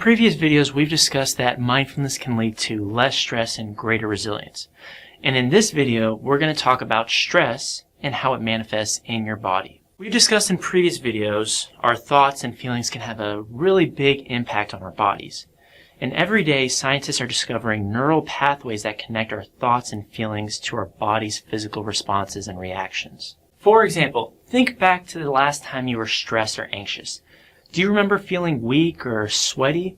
previous videos, we've discussed that mindfulness can lead to less stress and greater resilience. And in this video, we're going to talk about stress and how it manifests in your body. We've discussed in previous videos, our thoughts and feelings can have a really big impact on our bodies. And every day, scientists are discovering neural pathways that connect our thoughts and feelings to our body's physical responses and reactions. For example, think back to the last time you were stressed or anxious. Do you remember feeling weak or sweaty?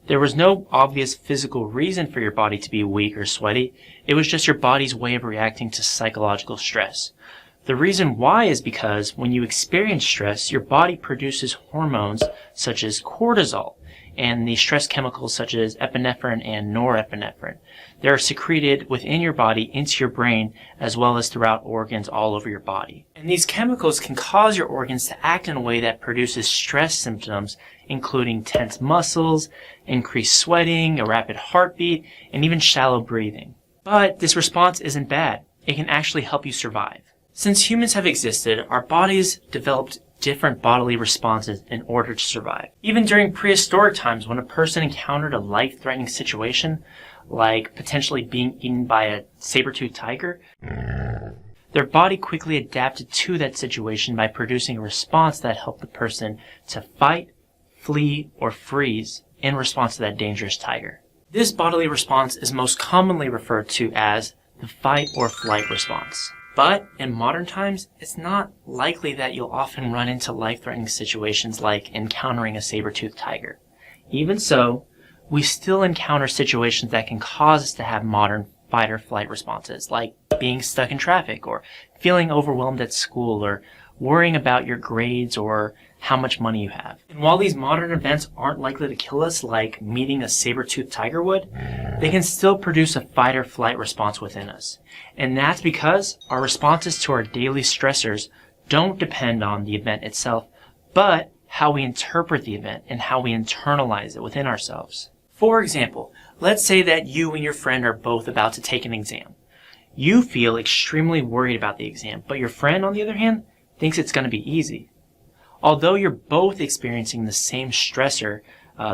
There was no obvious physical reason for your body to be weak or sweaty. It was just your body's way of reacting to psychological stress. The reason why is because when you experience stress, your body produces hormones such as cortisol and the stress chemicals such as epinephrine and norepinephrine. They are secreted within your body into your brain as well as throughout organs all over your body. And these chemicals can cause your organs to act in a way that produces stress symptoms, including tense muscles, increased sweating, a rapid heartbeat, and even shallow breathing. But this response isn't bad. It can actually help you survive. Since humans have existed, our bodies developed different bodily responses in order to survive. Even during prehistoric times, when a person encountered a life-threatening situation, like potentially being eaten by a saber-toothed tiger, their body quickly adapted to that situation by producing a response that helped the person to fight, flee, or freeze in response to that dangerous tiger. This bodily response is most commonly referred to as the fight or flight response. But in modern times, it's not likely that you'll often run into life-threatening situations like encountering a saber-toothed tiger. Even so, we still encounter situations that can cause us to have modern fight or flight responses, like being stuck in traffic, or feeling overwhelmed at school, or worrying about your grades or how much money you have. And while these modern events aren't likely to kill us like meeting a saber-toothed tiger would, they can still produce a fight or flight response within us. And that's because our responses to our daily stressors don't depend on the event itself, but how we interpret the event and how we internalize it within ourselves. For example, let's say that you and your friend are both about to take an exam. You feel extremely worried about the exam, but your friend, on the other hand, thinks it's going to be easy. Although you're both experiencing the same stressor,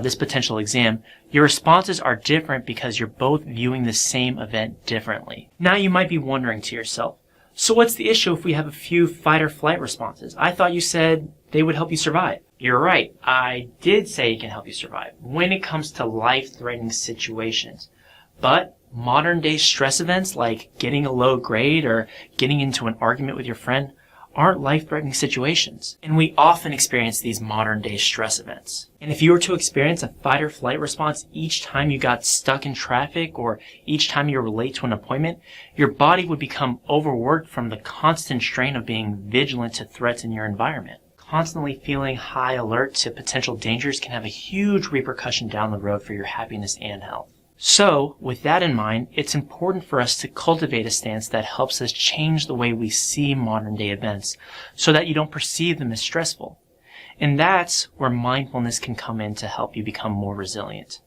this potential exam, your responses are different because you're both viewing the same event differently. Now you might be wondering to yourself, so what's the issue if we have a few fight or flight responses? I thought you said they would help you survive. You're right, I did say it can help you survive when it comes to life-threatening situations. But modern day stress events like getting a low grade or getting into an argument with your friend aren't life-threatening situations. And we often experience these modern-day stress events. And if you were to experience a fight or flight response each time you got stuck in traffic or each time you were late to an appointment, your body would become overworked from the constant strain of being vigilant to threats in your environment. Constantly feeling high alert to potential dangers can have a huge repercussion down the road for your happiness and health. So, with that in mind, it's important for us to cultivate a stance that helps us change the way we see modern-day events so that you don't perceive them as stressful. And that's where mindfulness can come in to help you become more resilient.